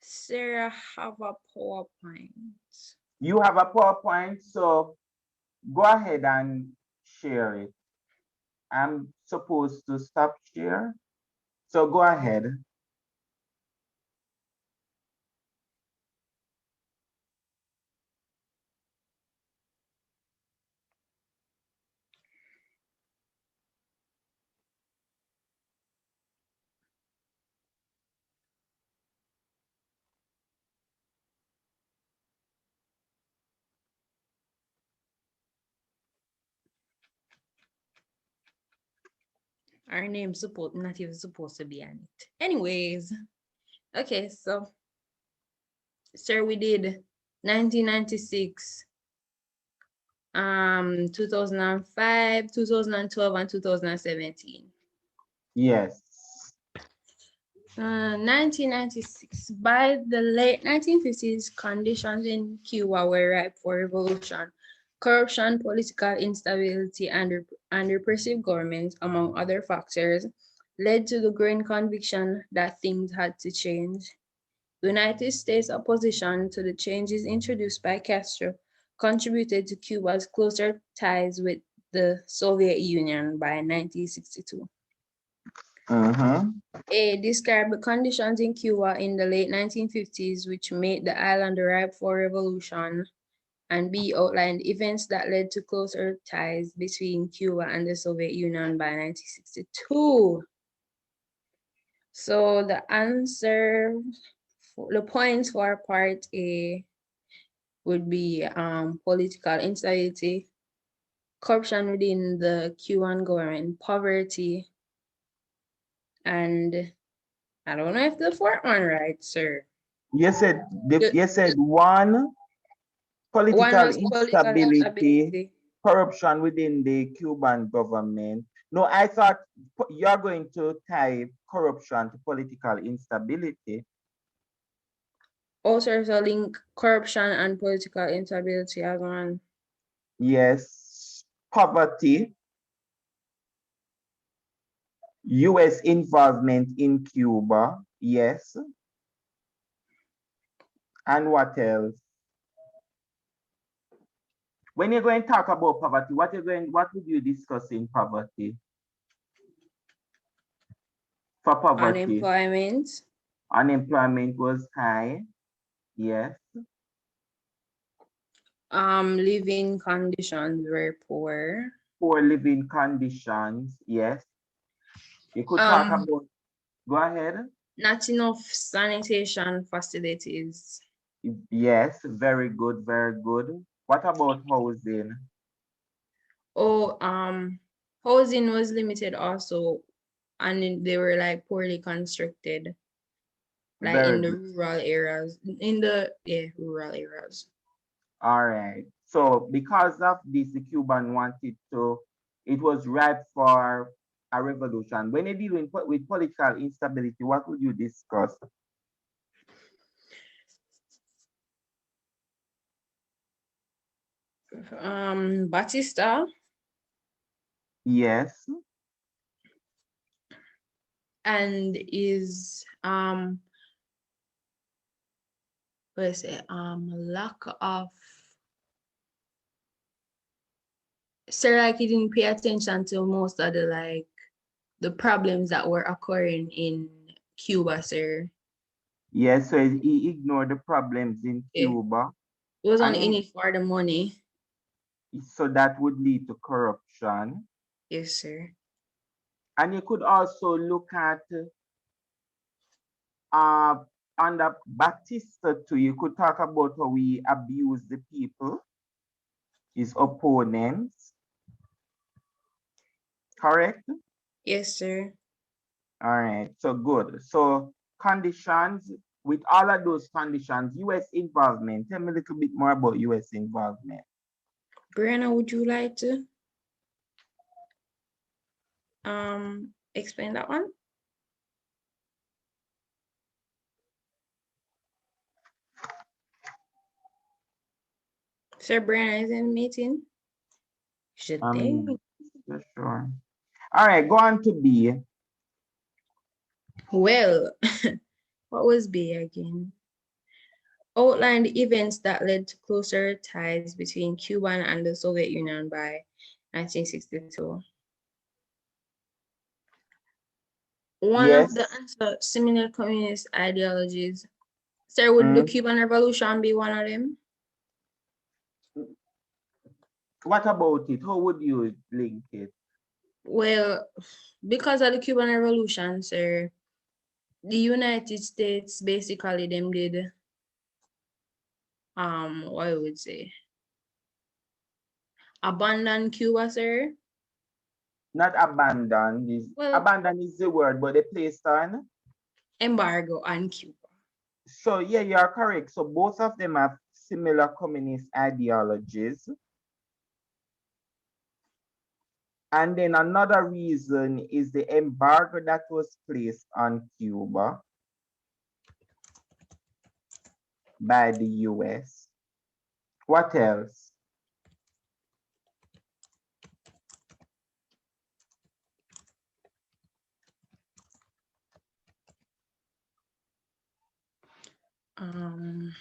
Sarah have a PowerPoint. You have a PowerPoint, so go ahead and share it. I'm supposed to stop share, so go ahead. Our name's supposed not even supposed to be on it. Anyways, okay, so sir, we did 1996, 2005, 2012, and 2017. Yes. 1996. By the late 1950s, conditions in Cuba were ripe for revolution. Corruption, political instability, and repressive governments, among other factors, led to the growing conviction that things had to change. The United States' opposition to the changes introduced by Castro contributed to Cuba's closer ties with the Soviet Union by 1962. Mm-hmm. A described the conditions in Cuba in the late 1950s, which made the island ripe for revolution, and B outlined events that led to closer ties between Cuba and the Soviet Union by 1962. So the points for part A would be political instability, corruption within the Cuban government, poverty, and I don't know if the fourth one right, sir. You said one, One political was political instability, instability. corruption within the Cuban government. No, I thought you're going to type corruption to political instability. Also link corruption and political instability as one. Yes. Poverty, US involvement in Cuba. Yes. And what else? When you're going to talk about poverty, what would you discuss in poverty? For poverty, Unemployment, unemployment was high. Yes. living conditions were poor. Poor living conditions. Yes. You could talk Um, about, go ahead. Not enough sanitation facilities. Yes, very good, very good. What about housing? Oh, housing was limited also, and they were like poorly constructed, like Very in the good. rural areas, rural areas. All right. So because of this, the Cuban wanted to, it was ripe for a revolution. When you deal with political instability, what would you discuss? Batista Yes. and is let's say lack of sir, like he didn't pay attention to most of the like the problems that were occurring in Cuba, sir. Yes, so he ignored the problems in Yeah. Cuba, It was and only in it for the money. so that would lead to corruption. Yes, sir. And you could also look at uh, under Batista too, you could talk about how we abuse the people, his opponents, correct? Yes, sir. All right, so good. So conditions, with all of those conditions, US involvement. Tell me a little bit more about US involvement. Brianna, would you like to explain that one? Sir Brianna is in the meeting. Should they? Yeah, sure. All right, go on to B. Well, what was B again? Outline the events that led to closer ties between Cuba and the Soviet Union by 1962. One of the Yes. answer, similar communist ideologies. Sir, would the Mm. Cuban Revolution be one of them? What about it? How would you link it? Well, because of the Cuban Revolution, sir, the United States basically them did what I would say abandon Cuba, sir. Not abandon. Well, Abandon is the word, but they placed on. embargo on Cuba. So yeah, you are correct. So both of them have similar communist ideologies. And then another reason is the embargo that was placed on Cuba by the US. What else? Um,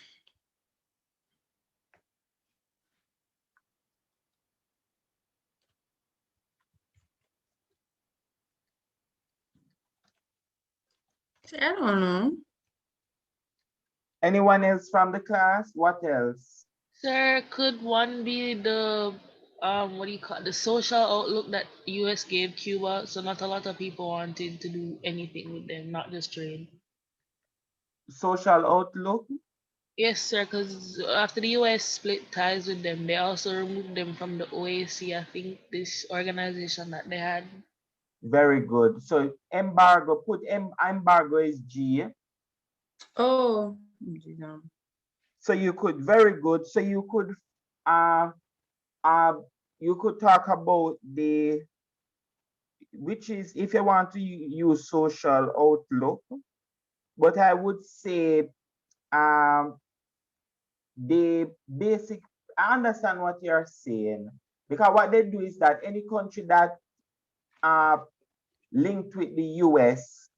I don't know. Anyone else from the class? What else? Sir, could one be the what do you call it, the social outlook that US gave Cuba? So not a lot of people wanted to do anything with them, not just trade. Social outlook? Yes, sir, because after the US split ties with them, they also removed them from the OAC, I think this organization that they had. Very good. So embargo, embargo is G. Oh, So you could, very good. So uh uh you could talk about the, which is, if you want to use social outlook, but I would say um the basic, I understand what you're saying, because what they do is that any country that uh linked with the US,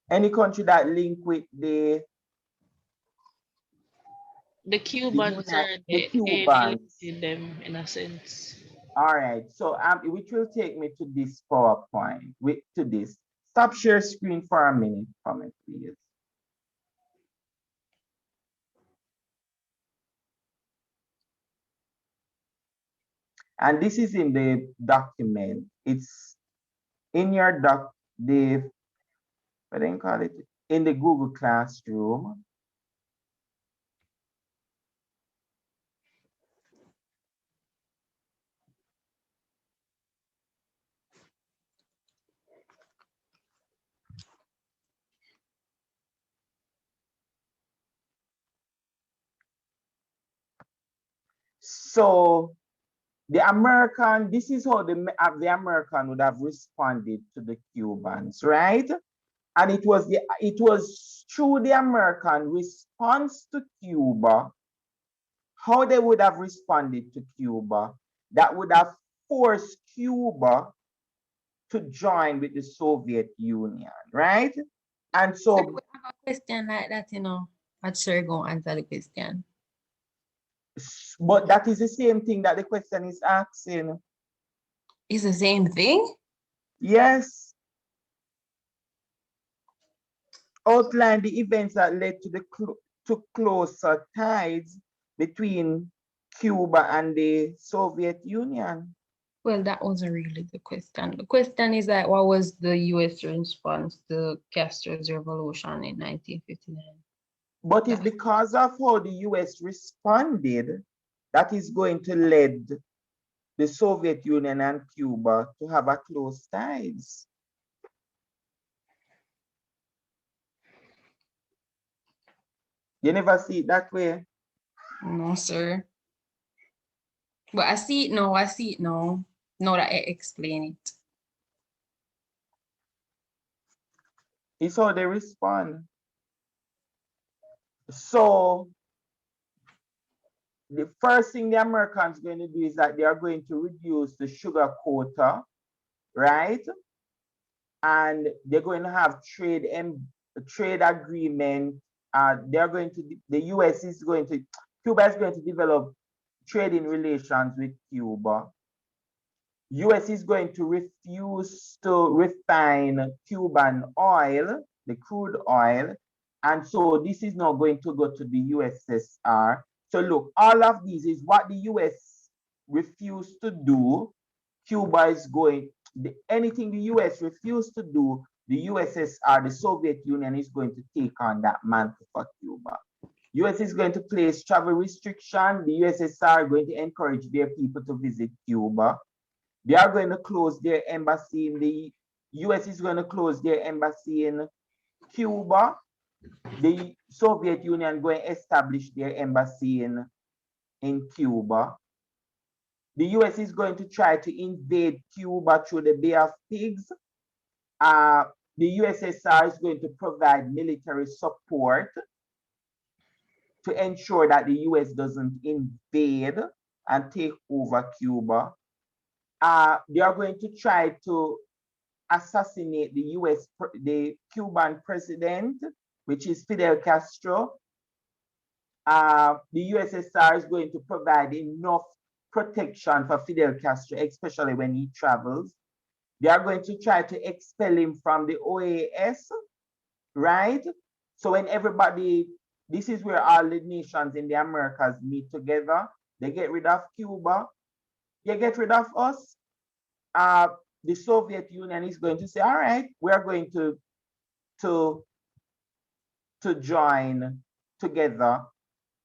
any country that linked with The Cubans, sir, the they Cubans. eliminated them in a sense. All right, so which will take me to this PowerPoint, to this. Stop share screen for a minute for me, please. And this is in the document. It's in your what do you call it? In the Google Classroom. So this is how the American would have responded to the Cubans, right? And it was through the American response to Cuba, how they would have responded to Cuba, that would have forced Cuba to join with the Soviet Union, right? And sir, so, we have a question like that, But sir go answer the question. but that is the same thing that the question is asking. It's the same thing? Yes, outline the events that led to to closer ties between Cuba and the Soviet Union. Well, that wasn't really the question. The question is that what was the US response to Castro's revolution in 1959? But it's That, because of how the US responded that is going to lead the Soviet Union and Cuba to have a close ties. You never see it that way? no, sir. But I see it now. I see it now. Now that I explain it. It's how they respond. So the first thing the Americans are going to do is that they are going to reduce the sugar quota, right? And they're going to have trade agreement the US is going to, Cuba is going to develop trading relations with Cuba. US is going to refuse to refine Cuban oil, the crude oil, and so this is now going to go to the USSR. So look, all of these is what the US refused to do. Cuba is going, anything the US refused to do, the USSR, the Soviet Union, is going to take on that mantle for Cuba. US is going to place travel restriction. The USSR are going to encourage their people to visit Cuba. They are going to close their embassy in the US is going to close their embassy in Cuba. The Soviet Union going to establish their embassy in Cuba. The US is going to try to invade Cuba through the Bay of Pigs. The USSR is going to provide military support to ensure that the US doesn't invade and take over Cuba. They are going to try to assassinate the Cuban president, which is Fidel Castro. The USSR is going to provide enough protection for Fidel Castro, especially when he travels. They are going to try to expel him from the OAS, right? So when everybody, this is where all the nations in the Americas meet together. They get rid of Cuba. They get rid of us. The Soviet Union is going to say, all right, we're going to join together.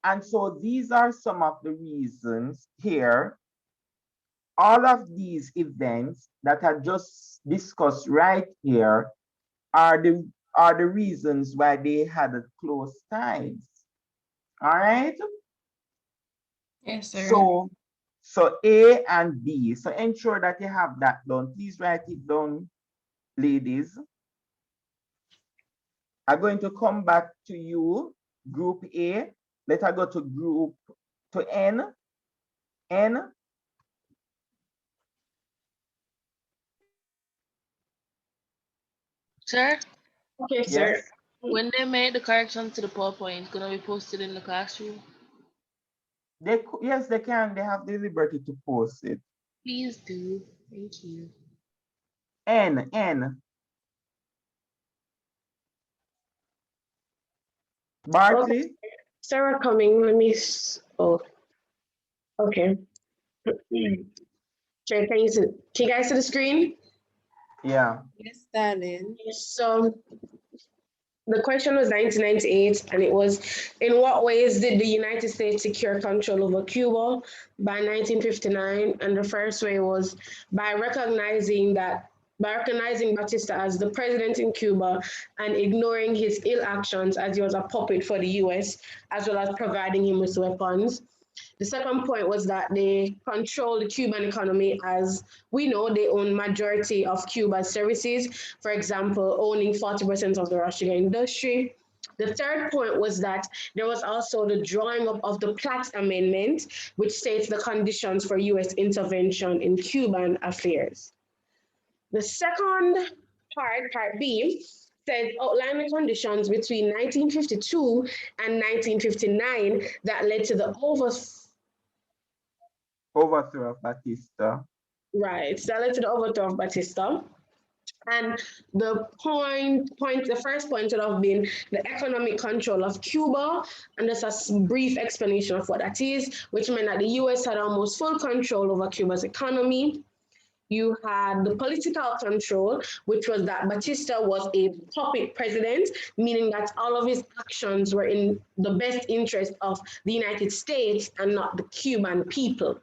And so these are some of the reasons here. All of these events that I just discussed right here are the reasons why they had a close ties. All right. Yes, sir. So A and B. So ensure that you have that done. Please write it down, ladies. I'm going to come back to you, group A. Let us go to N. N. Sir, Okay, sir. Yes. when they make the correction to the PowerPoint, it's gonna be posted in the classroom. Yes, they can. They have the liberty to post it. Please do. Thank you. N. N. Bartley. Sarah coming. Let me. Oh, okay. Sure, can you guys see the screen? Yeah. Yes, darling. So the question was 1998, and it was, in what ways did the United States secure control over Cuba by 1959? And the first way was by recognizing Batista as the president in Cuba and ignoring his ill actions as he was a puppet for the US, as well as providing him with weapons. The second point was that they control the Cuban economy. As we know, they own majority of Cuba's services, for example, owning 40% of the raw sugar industry. The third point was that there was also the drawing up of the Platt Amendment, which states the conditions for US intervention in Cuban affairs. The second part B, says outline the conditions between 1952 and 1959 that led to the Overthrow of Batista. Right, so that led to the overthrow of Batista. And the first point would have been the economic control of Cuba, and just a brief explanation of what that is, which meant that the US had almost full control over Cuba's economy. You had the political control, which was that Batista was a puppet president, meaning that all of his actions were in the best interest of the United States and not the Cuban people.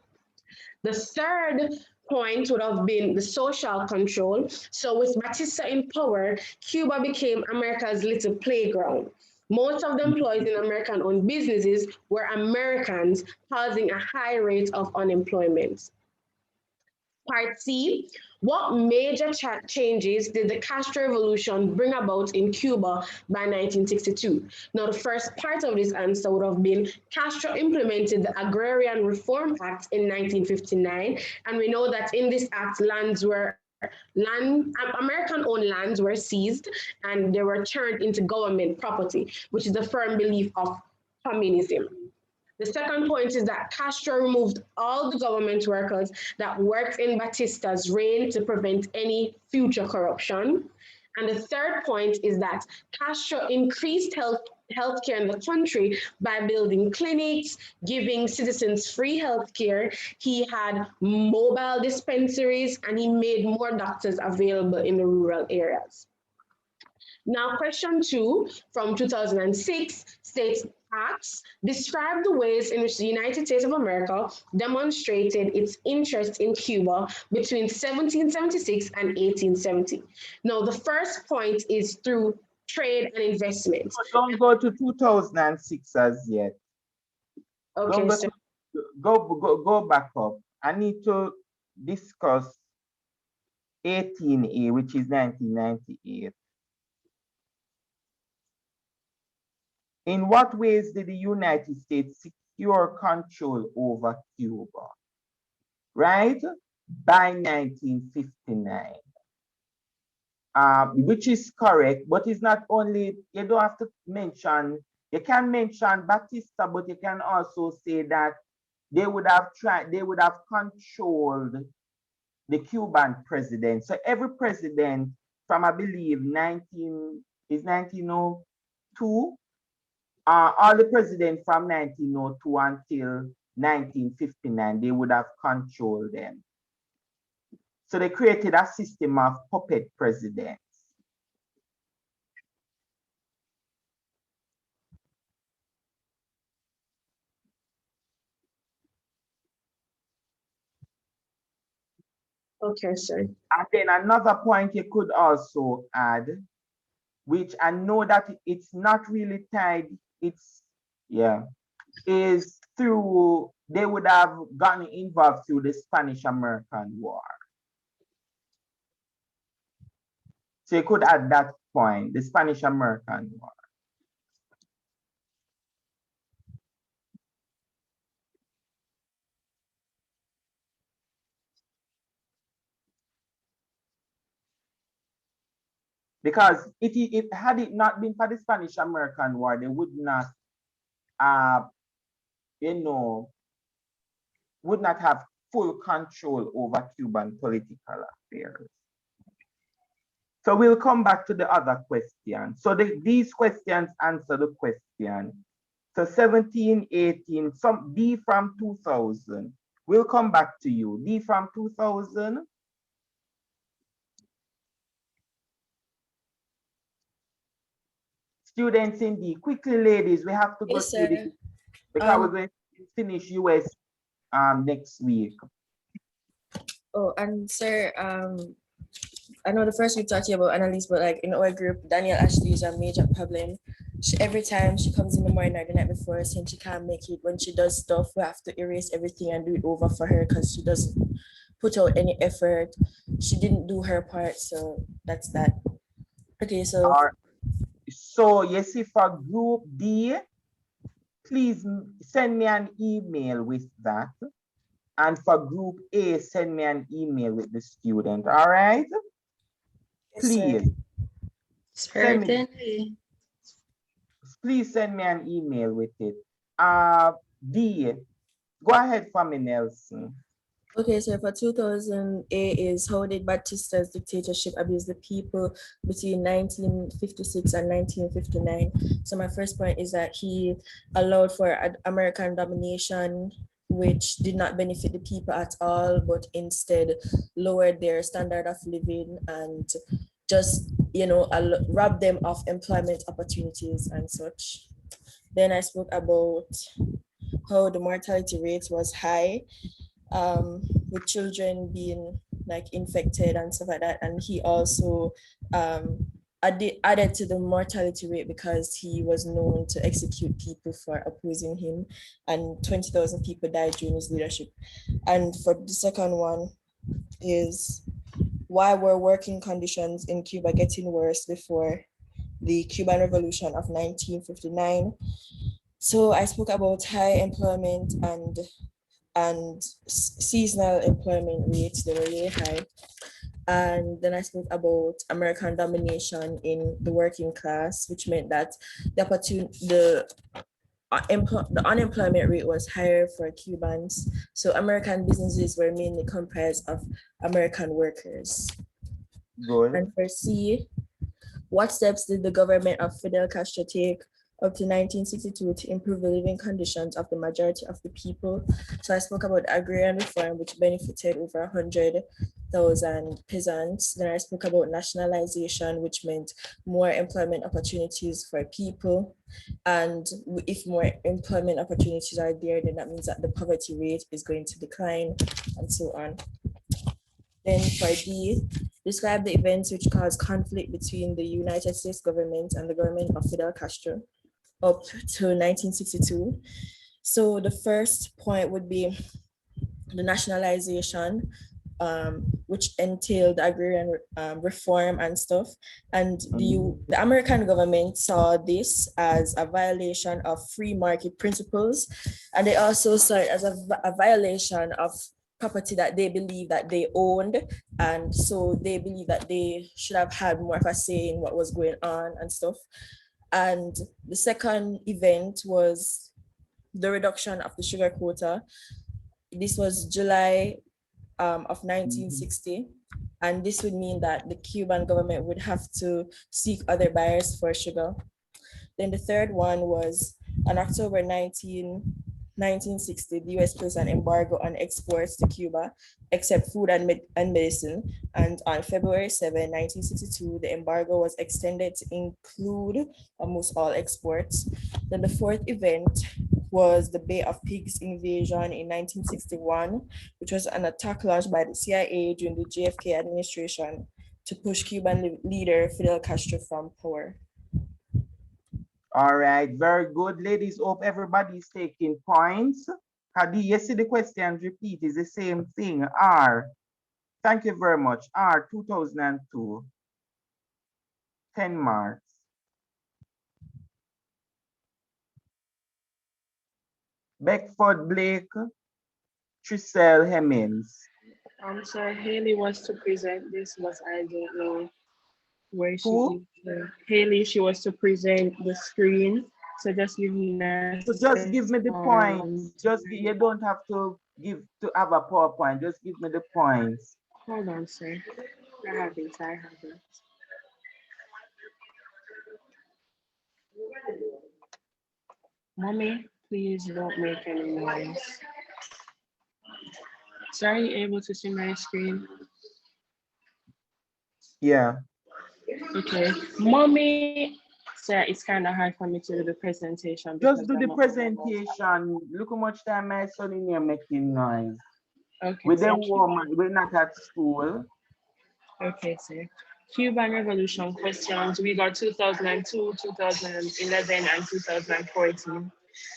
The third point would have been the social control. So with Batista in power, Cuba became America's little playground. Most of the employees in American-owned businesses were Americans, causing a high rate of unemployment. Part C, what major changes did the Castro Revolution bring about in Cuba by 1962? Now, the first part of this answer would have been Castro implemented the Agrarian Reform Act in 1959, and we know that in this act, lands were American-owned lands were seized and they were turned into government property, which is the firm belief of communism. The second point is that Castro removed all the government workers that worked in Batista's reign to prevent any future corruption. And the third point is that Castro increased healthcare in the country by building clinics, giving citizens free healthcare. He had mobile dispensaries and he made more doctors available in the rural areas. Now, question 2 from 2006 states, asks, describe the ways in which the United States of America demonstrated its interest in Cuba between 1776 and 1870. Now, the first point is through trade and investment. Don't go to 2006 as yet. Okay, go back up. I need to discuss 18A, which is 1998. In what ways did the United States secure control over Cuba? Right? By 1959. Which is correct, but it's not only, you don't have to mention, you can mention Batista, but you can also say that they would have controlled the Cuban president. So every president from, I believe, 1902, all the presidents from 1902 until 1959, they would have controlled them. So they created a system of puppet presidents. okay, sir. And then another point you could also add, which I know that it's not really tied, is through, they would have gotten involved through the Spanish-American War. So you could add that point, the Spanish-American War. Because had it not been for the Spanish-American War, they would not, would not have full control over Cuban political affairs. So we'll come back to the other questions. So these questions answer the question. So 17, 18, some D from 2000. We'll come back to you. D from 2000. Students in D, quickly ladies, we have to go Yes, through sir. this because we're going to finish US next week. Oh, and sir, I know the first we talked to you about Annalise, but like in our group, Danielle Ashley is a major problem. Every time she comes in the morning or the night before saying she can't make it, when she does stuff, we have to erase everything and do it over for her because she doesn't put out any effort. She didn't do her part, so that's that. Okay, so. So you see, for group D, please send me an email with that. And for group A, send me an email with the student, all right? Please. Certainly. Please send me an email with it. D, go ahead for me, Nelson. Okay, so for 2000, A is how did Batista's dictatorship abuse the people between 1956 and 1959? So my first point is that he allowed for American domination, which did not benefit the people at all, but instead lowered their standard of living and just, robbed them of employment opportunities and such. Then I spoke about how the mortality rate was high, with children being like infected and stuff like that. And he also added to the mortality rate because he was known to execute people for opposing him, and 20,000 people died during his leadership. And for the second one is, why were working conditions in Cuba getting worse before the Cuban Revolution of 1959? So I spoke about high employment and seasonal employment rates, they were really high. And then I spoke about American domination in the working class, which meant that the unemployment rate was higher for Cubans. So American businesses were mainly comprised of American workers. Good. And for C, what steps did the government of Fidel Castro take up to 1962 to improve the living conditions of the majority of the people? So I spoke about agrarian reform, which benefited over 100,000 peasants. Then I spoke about nationalization, which meant more employment opportunities for people. And if more employment opportunities are there, then that means that the poverty rate is going to decline, and so on. Then for D, describe the events which caused conflict between the United States government and the government of Fidel Castro up to 1962. So the first point would be the nationalization, which entailed agrarian reform and stuff. And the American government saw this as a violation of free market principles. And they also saw it as a violation of property that they believe that they owned. And so they believe that they should have had more of a say in what was going on and stuff. And the second event was the reduction of the sugar quota. This was July of 1960. And this would mean that the Cuban government would have to seek other buyers for sugar. Then the third one was on October 1960, the US placed an embargo on exports to Cuba, except food and medicine. And on February 7, 1962, the embargo was extended to include almost all exports. Then the fourth event was the Bay of Pigs invasion in 1961, which was an attack launched by the CIA during the JFK administration to push Cuban leader Fidel Castro from power. All right, very good. Ladies, hope everybody's taking points. Hadi, you see the questions repeat is the same thing. R, thank you very much. R, 2002, 10 marks. Beckford Blake, Trissel Hemmings. Sir, Haley was to present this, but I don't know where she Who? is. Haley, she was to present the screen. So just give me a So just give me the second. points. You don't have to have a PowerPoint. Just give me the points. Hold on, sir. I have it. Mommy, please don't make any noise. So are you able to see my screen? Yeah. Okay. Mommy, sir, it's kind of hard for me to do the presentation. Just do the presentation. Look how much time my son in here making noise. Okay. With them woman, we're not at school. Okay, sir. Cuban Revolution questions. We got 2002, 2011, and 2014.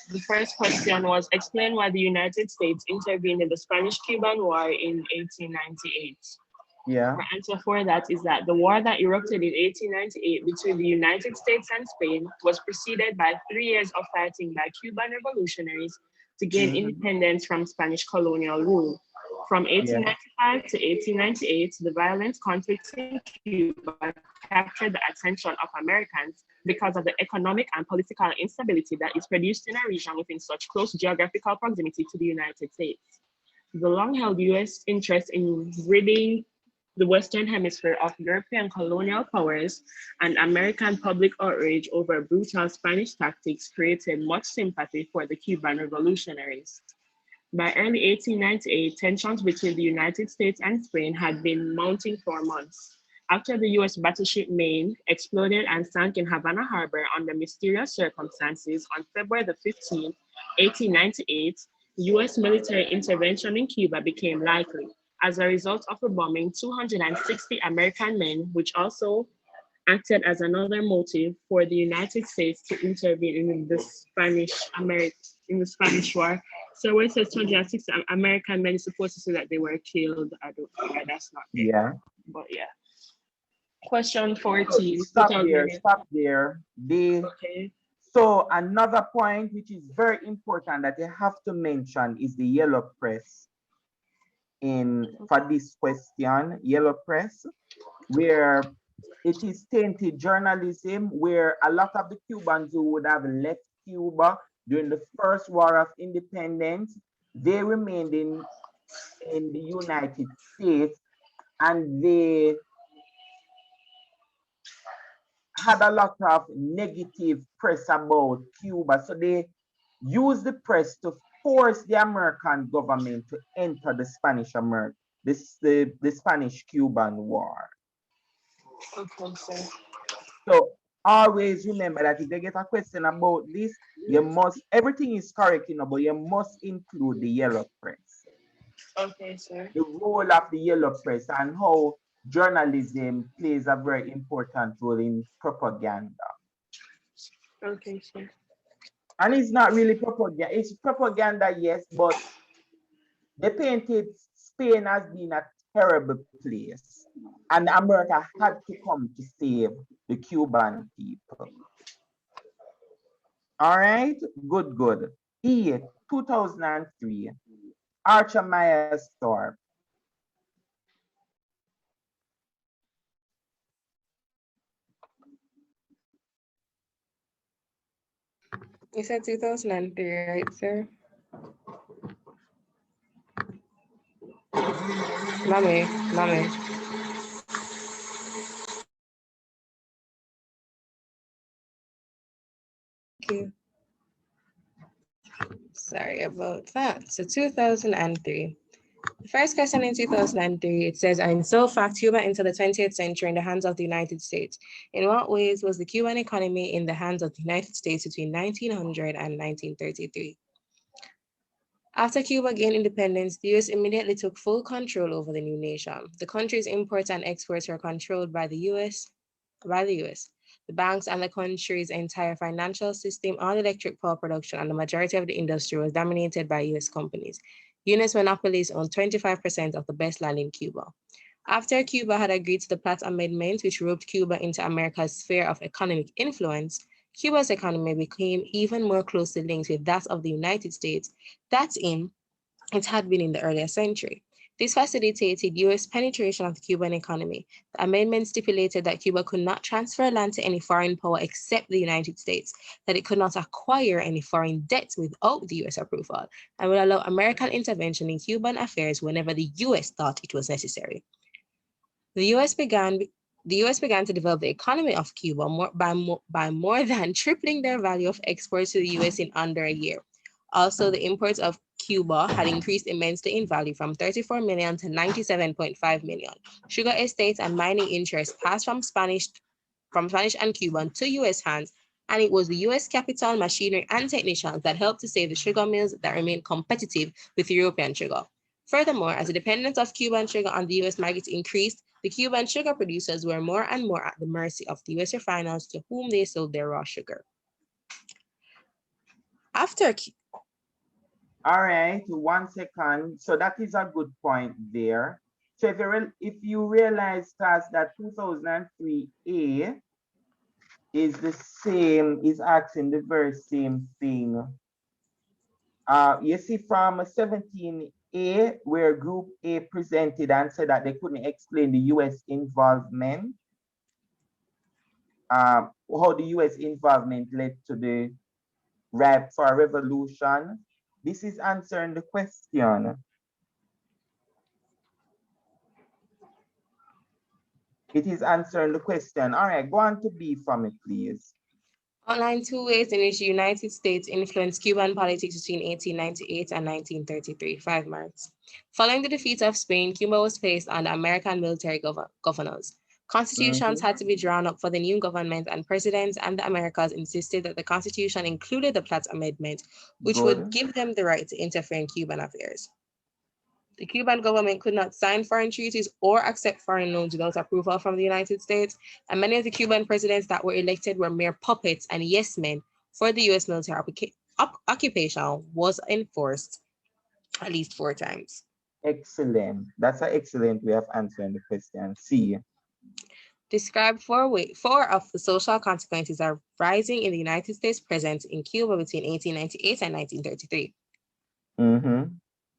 The first question was, explain why the United States intervened in the Spanish-Cuban War in 1898. Yeah. The answer for that is that the war that erupted in 1898 between the United States and Spain was preceded by 3 years of fighting by Cuban revolutionaries to gain independence from Spanish colonial rule. From 1895 to 1898, the violent conflict in Cuba captured the attention of Americans because of the economic and political instability that is produced in a region within such close geographical proximity to the United States. The long-held U.S. interest in ridding the Western Hemisphere of European colonial powers and American public outrage over brutal Spanish tactics created much sympathy for the Cuban revolutionaries. By early 1898, tensions between the United States and Spain had been mounting for months. After the US battleship Maine exploded and sank in Havana Harbor under mysterious circumstances on February the 15th, 1898, US military intervention in Cuba became likely. As a result of the bombing, 260 American men, which also acted as another motive for the United States to intervene in the Spanish War. So when it says 260 American men, it's supposed to say that they were killed. I don't know why that's not there. Yeah. But yeah. Question 14. Stop there. Okay. So another point which is very important that you have to mention is the yellow press. for this question, Yellow Press, where it is tainted journalism, where a lot of the Cubans who would have left Cuba during the First War of Independence, they remained in the United States, and they had a lot of negative press about Cuba. So they used the press to force the American government to enter the the Spanish-Cuban War. Okay, sir. So always remember that if they get a question about this, you must, everything is correct, but you must include the yellow press. Okay, sir. The role of the yellow press and how journalism plays a very important role in propaganda. Okay, sir. And it's not really propaganda. It's propaganda, yes, but they painted Spain as being a terrible place. And America had to come to save the Cuban people. All right, good, good. 2003, Archer Myers Thorpe. You said 2003, right, sir? Mommy. Thank you. Sorry about that. So 2003. The first question in 2003, it says, in so fact, Cuba into the 20th century in the hands of the United States. In what ways was the Cuban economy in the hands of the United States between 1900 and 1933? After Cuba gained independence, the US immediately took full control over the new nation. The country's imports and exports were controlled by the US. The banks and the country's entire financial system, all electric power production, and the majority of the industry was dominated by US companies. US monopolies owned 25% of the best land in Cuba. After Cuba had agreed to the Platt Amendment, which roped Cuba into America's sphere of economic influence, Cuba's economy became even more closely linked with that of the United States it had been in the earlier century. This facilitated US penetration of the Cuban economy. The amendment stipulated that Cuba could not transfer land to any foreign power except the United States, that it could not acquire any foreign debt without the US approval, and would allow American intervention in Cuban affairs whenever the US thought it was necessary. The US began to develop the economy of Cuba by more than tripling their value of exports to the US in under a year. Also, the imports of Cuba had increased immensely in value from 34 million to 97.5 million. Sugar estates and mining interests passed from Spanish and Cuban to US hands, and it was the US capital, machinery, and technicians that helped to save the sugar mills that remained competitive with European sugar. Furthermore, as the dependence of Cuban sugar on the US market increased, the Cuban sugar producers were more and more at the mercy of the US refiners to whom they sold their raw sugar. All right, 1 second. So that is a good point there. So if you realize, class, that 2003A is asking the very same thing. You see from 17A, where Group A presented and said that they couldn't explain the US involvement, how the US involvement led to the ripe for a revolution. This is answering the question. It is answering the question. All right, go on to B for me, please. Outline 2 ways in which the United States influenced Cuban politics between 1898 and 1933. 5 marks. Following the defeat of Spain, Cuba was placed under American military governors. Constitutions had to be drawn up for the new government, and presidents and the Americas insisted that the Constitution included the Platt Amendment, which would give them the right to interfere in Cuban affairs. The Cuban government could not sign foreign treaties or accept foreign loans without approval from the United States, and many of the Cuban presidents that were elected were mere puppets and yes men for the US military occupation was enforced at least 4 times. Excellent. That's an excellent way of answering the question. C. Describe 4 of the social consequences of rising in the United States presence in Cuba between 1898 and 1933.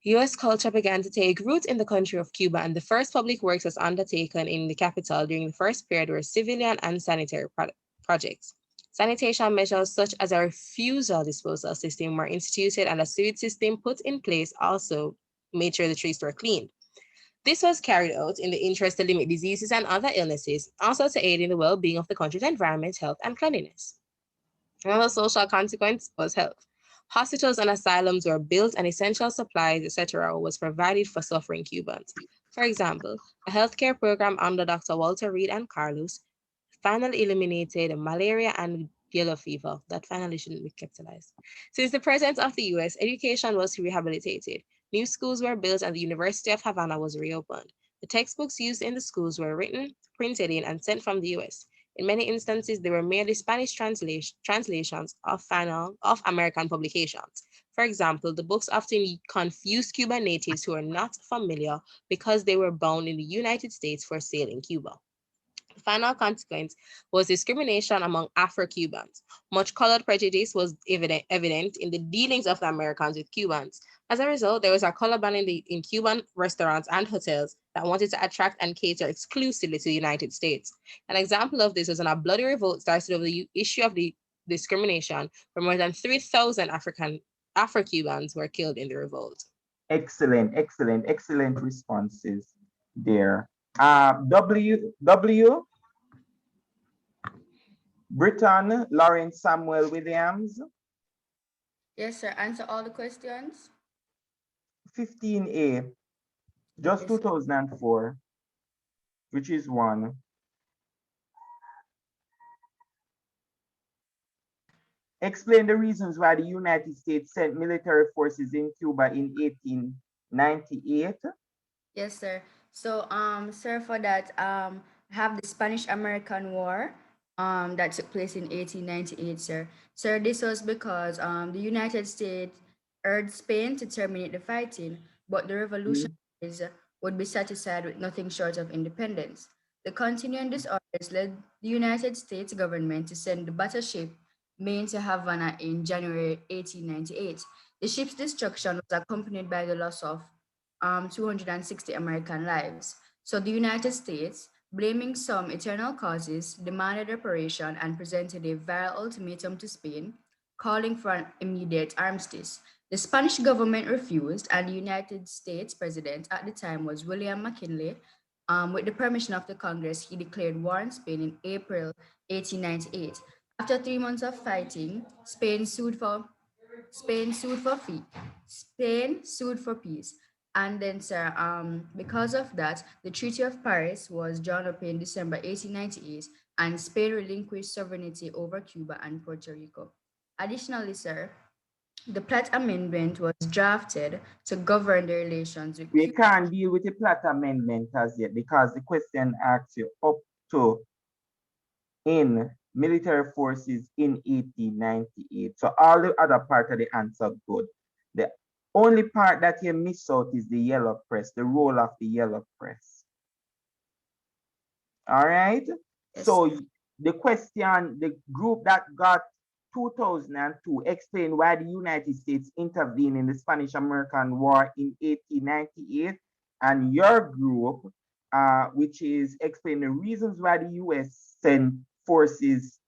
US culture began to take root in the country of Cuba, and the first public works was undertaken in the capital during the first period were civilian and sanitary projects. Sanitation measures such as a refusal disposal system were instituted, and a sewage system put in place also made sure the streets were cleaned. This was carried out in the interest to limit diseases and other illnesses, also to aid in the well-being of the country's environment, health, and cleanliness. Another social consequence was health. Hospitals and asylums were built, and essential supplies, etc., was provided for suffering Cubans. For example, a healthcare program under Dr. Walter Reed and Carlos finally eliminated malaria and yellow fever. That finally shouldn't be capitalized. Since the presence of the US, education was rehabilitated. New schools were built, and the University of Havana was reopened. The textbooks used in the schools were written, printed in, and sent from the US. In many instances, they were merely Spanish translations of American publications. For example, the books often confused Cuban natives who were not familiar because they were bound in the United States for sale in Cuba. The final consequence was discrimination among Afro-Cubans. Much colored prejudice was evident in the dealings of the Americans with Cubans. As a result, there was a color ban in Cuban restaurants and hotels that wanted to attract and cater exclusively to the United States. An example of this was when a bloody revolt started over the issue of the discrimination, where more than 3,000 Afro-Cubans were killed in the revolt. Excellent responses there. Britton, Lawrence Samuel Williams. Yes, sir. Answer all the questions. 15A, just Yes, 2004, which is one. Explain the reasons why the United States sent military forces in Cuba in 1898. Yes, sir. So, sir, for that, have the Spanish-American War, that took place in 1898, sir. Sir, this was because the United States urged Spain to terminate the fighting, but the revolutionaries would be satisfied with nothing short of independence. The continuing disorders led the United States government to send the battleship Maine to Havana in January 1898. The ship's destruction was accompanied by the loss of 260 American lives. So the United States, blaming some eternal causes, demanded reparation and presented a viral ultimatum to Spain, calling for an immediate armistice. The Spanish government refused, and the United States president at the time was William McKinley. With the permission of the Congress, he declared war on Spain in April 1898. After 3 months of fighting, Spain sued for peace. And then, sir, because of that, the Treaty of Paris was drawn up in December 1898, and Spain relinquished sovereignty over Cuba and Puerto Rico. Additionally, sir, the Platt Amendment was drafted to govern the relations with We Cuba. can't deal with the Platt Amendment as yet because the question asks you up to in military forces in 1898. So all the other part of the answer good. The only part that you miss out is the yellow press, the role of the yellow press. All right. Yes. So the question, the group that got 2002 explain why the United States intervened in the Spanish-American War in 1898, and your group, which is explain the reasons why the US sent forces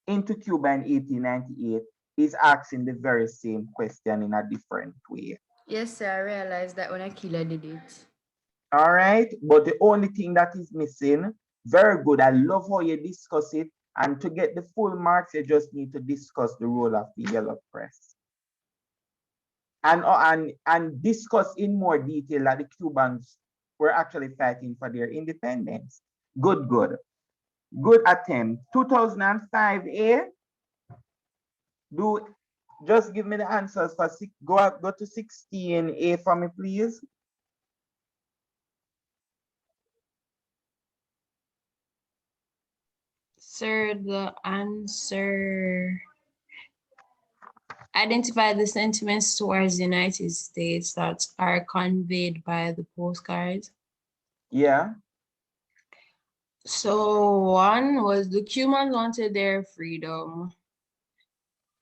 into Cuba in 1898, is asking the very same question in a different way. Yes, sir, I realized that when Akila did it. All right, but the only thing that is missing, very good. I love how you discuss it. And to get the full marks, you just need to discuss the role of the yellow press. And discuss in more detail that the Cubans were actually fighting for their independence. Good attempt. 2005A. Just give me the answers for go to 16A for me, please. Sir, the answer: identify the sentiments towards the United States that are conveyed by the postcards. Yeah. So one was the Cubans wanted their freedom.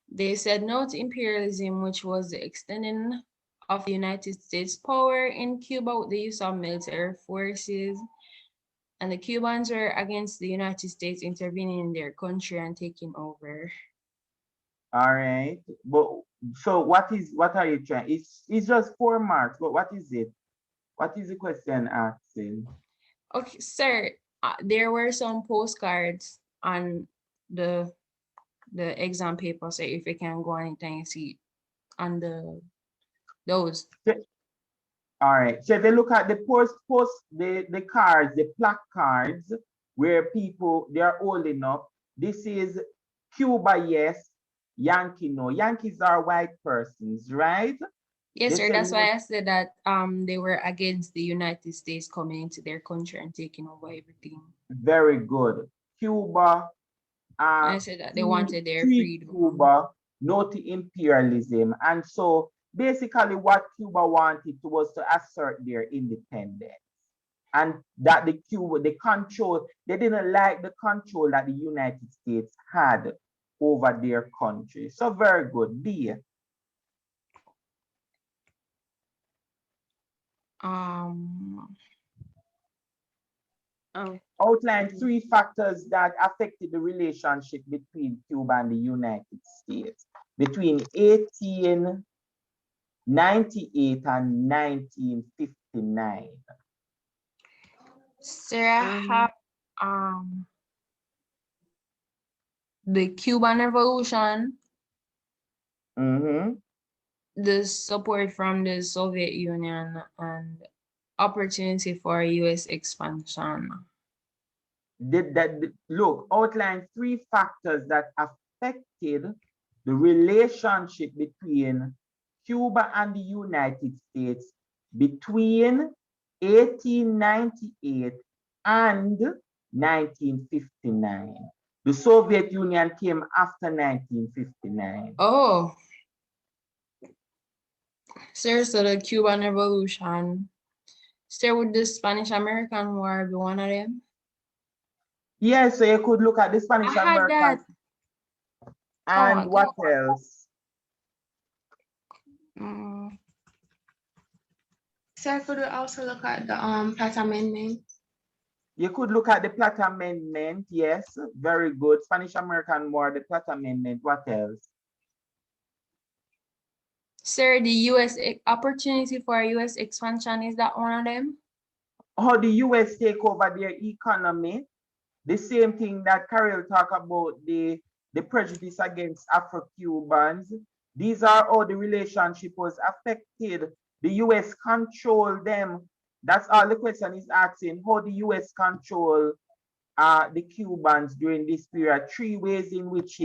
They said no to imperialism, which was the extending of the United States power in Cuba with the use of military forces. And the Cubans were against the United States intervening in their country and taking over. All right. But so what are you trying? It's just 4 marks, but what is it? What is the question asking? Okay, sir, there were some postcards on the exam paper, so if you can go on it and see on those. All right. So if you look at the the cards, the placards where people they are holding up. This is Cuba, yes. Yankee, no. Yankees are white persons, right? Yes, They sir. said That's why I said that they were against the United States coming into their country and taking over everything. very good. Cuba, I said that they wanted their free freedom. Cuba, no to imperialism. And so basically what Cuba wanted was to assert their independence. And that the control, they didn't like the control that the United States had over their country. So very good. B. Oh, Outline 3 factors that affected the relationship between Cuba and the United States between 1898 and 1959. Sarah have the Cuban Revolution, the support from the Soviet Union, and opportunity for US expansion. Look, outline 3 factors that affected the relationship between Cuba and the United States between 1898 and 1959. The Soviet Union came after 1959. Oh, sir, so the Cuban Revolution. Sir, would the Spanish-American War be one of them? Yes, so you could look at the I had Spanish-American. that. And what else? Sir, could we also look at the Platt Amendment? You could look at the Platt Amendment, yes, very good. Spanish-American War, the Platt Amendment, what else? Sir, the US opportunity for US expansion, is that one of them? How the US take over their economy. The same thing that Carol talked about, the prejudice against Afro-Cubans. These are how the relationship was affected. The US control them. That's all the question is asking, how the US control the Cubans during this period. 3 ways in which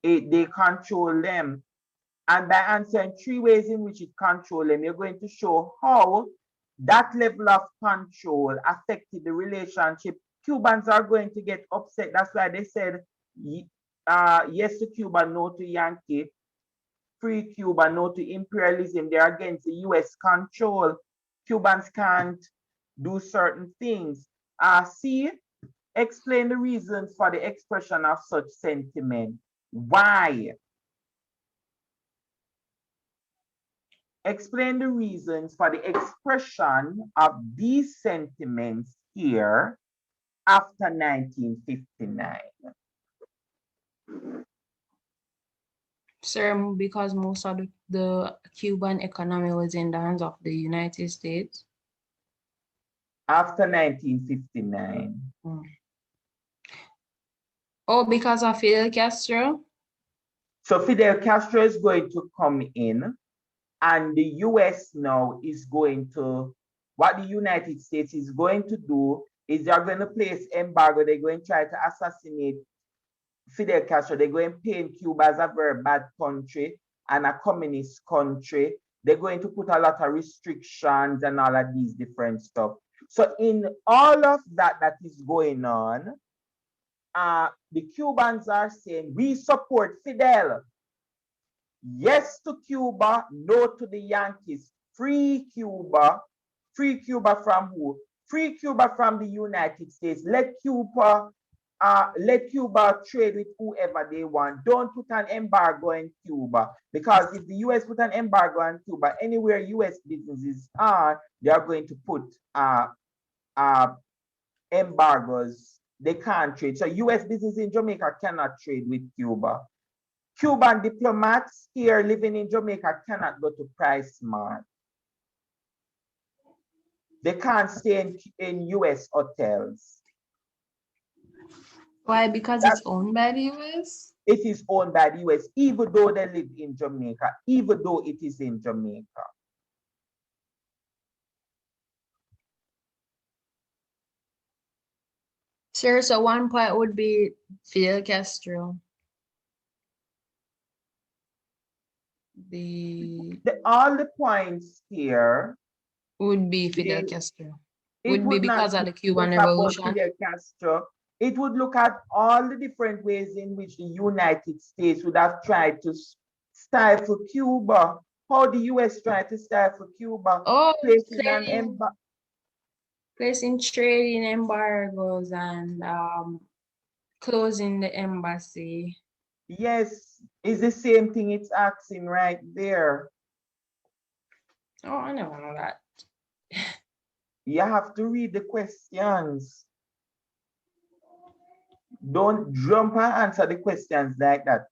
they control them. And by answering 3 ways in which it controls them, you're going to show how that level of control affected the relationship. Cubans are going to get upset. That's why they said yes to Cuba, no to Yankee. Free Cuba, no to imperialism. They're against the US control. Cubans can't do certain things. C, explain the reasons for the expression of such sentiment. Why? Explain the reasons for the expression of these sentiments here after 1959. Sir, because most of the Cuban economy was in the hands of the United States. After 1959. Oh, because of Fidel Castro? So Fidel Castro is going to come in, and the US now is going to, what the United States is going to do is they're going to place embargo. They're going to try to assassinate Fidel Castro. They're going to paint Cuba as a very bad country and a communist country. They're going to put a lot of restrictions and all of these different stuff. So in all of that is going on, the Cubans are saying, we support Fidel. Yes to Cuba, no to the Yankees. Free Cuba. Free Cuba from who? Free Cuba from the United States. Let Cuba let Cuba trade with whoever they want. Don't put an embargo in Cuba, because if the US put an embargo on Cuba, anywhere US businesses are, they are going to put embargoes. They can't trade. So US business in Jamaica cannot trade with Cuba. Cuban diplomats here living in Jamaica cannot go to Price Mart. They can't stay in US hotels. Why? Because it's owned by the US? It is owned by the US, even though they live in Jamaica, even though it is in Jamaica. Sure, so one point would be Fidel Castro. All the points here would be Fidel Castro. It Would be not because of the Cuban look about Revolution. Fidel Castro. It would look at all the different ways in which the United States would have tried to stifle Cuba. How the US tried to stifle Cuba. Oh, placing trading embargoes and closing the embassy. Yes, it's the same thing it's asking right there. Oh, I never know that. You have to read the questions. Don't jump and answer the questions like that.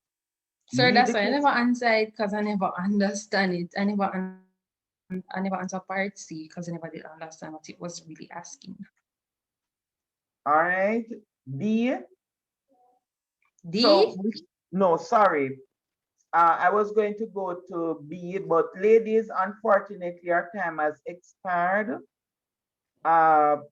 Sir, that's why I never answer it, because I never understand it. I never answer part C because I never did understand what it was really asking. All right. D. D? So, no, sorry. I was going to go to B, but ladies, unfortunately, our time has expired. There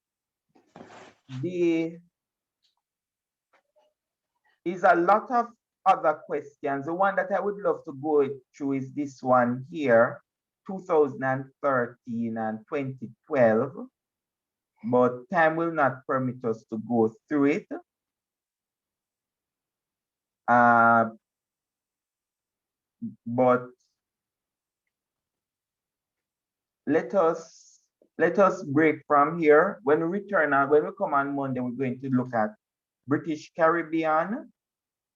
is a lot of other questions. The one that I would love to go through is this one here, 2013 and 2012, but time will not permit us to go through it. But let us break from here. When we return, when we come on Monday, we're going to look at British Caribbean.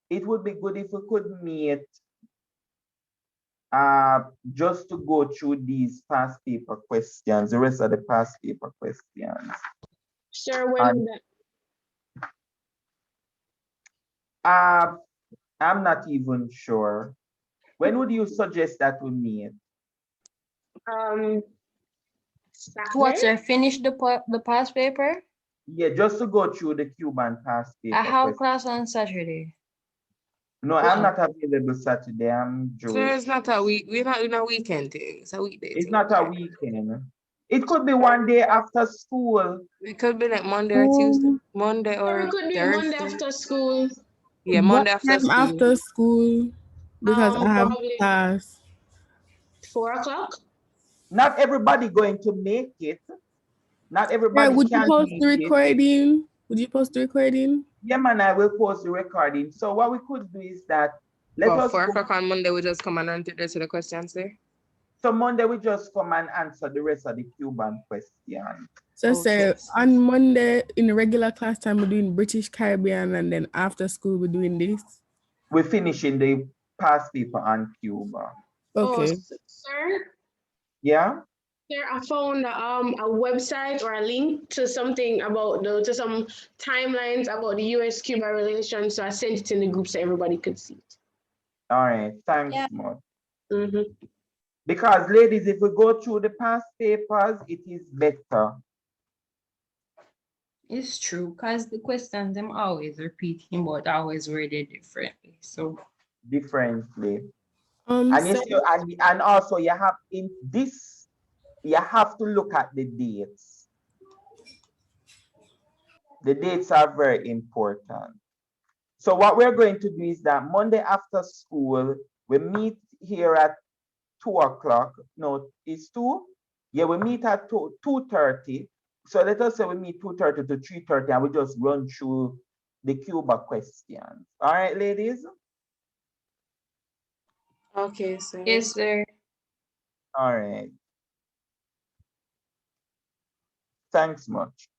It would be good if we could meet just to go through these past paper questions, the rest of the past paper questions. Sure, when I'm not even sure. When would you suggest that we meet? What, sir? Finish the past paper? Yeah, just to go through the Cuban past paper. I have class on Saturday. No, I'm not available Saturday. I'm Jewish. So it's not a week. We're not in a weekend thing. It's a weekday. It's not a weekend. It could be one day after school. It could be like Monday or Tuesday. Monday or we could do Thursday. Monday after school. Yeah, Monday after school. After school, because I have Probably class. 4 o'clock. Not everybody going to make it. Not everybody Would can you post make the it. recording? Would you post the recording? Yeah, man, I will post the recording. So what we could do is that let us 4 o'clock on Monday, we just come and run through the questions there. So Monday we just come and answer the rest of the Cuban question. So say on Monday in the regular class time we're doing British Caribbean, and then after school we're doing this. We're finishing the past paper on Cuba. Okay. Oh, sir? Yeah? Sir, I found a website or a link to something about to some timelines about the US-Cuba relations. So I sent it in the group so everybody could see it. All right, thanks much. Mm-hmm. Because ladies, if we go through the past papers, it is better. It's true, because the questions them always repeating, but always worded differently. So differently. And and also you have in this, you have to look at the dates. The dates are very important. So what we're going to do is that Monday after school, we meet here at 2 o'clock. No, it's 2? Yeah, we meet at 2:30. So let us say we meet 2:30 to 3:30 and we just run through the Cuba questions. All right, ladies? Okay, sir. yes, sir. All right. Thanks much.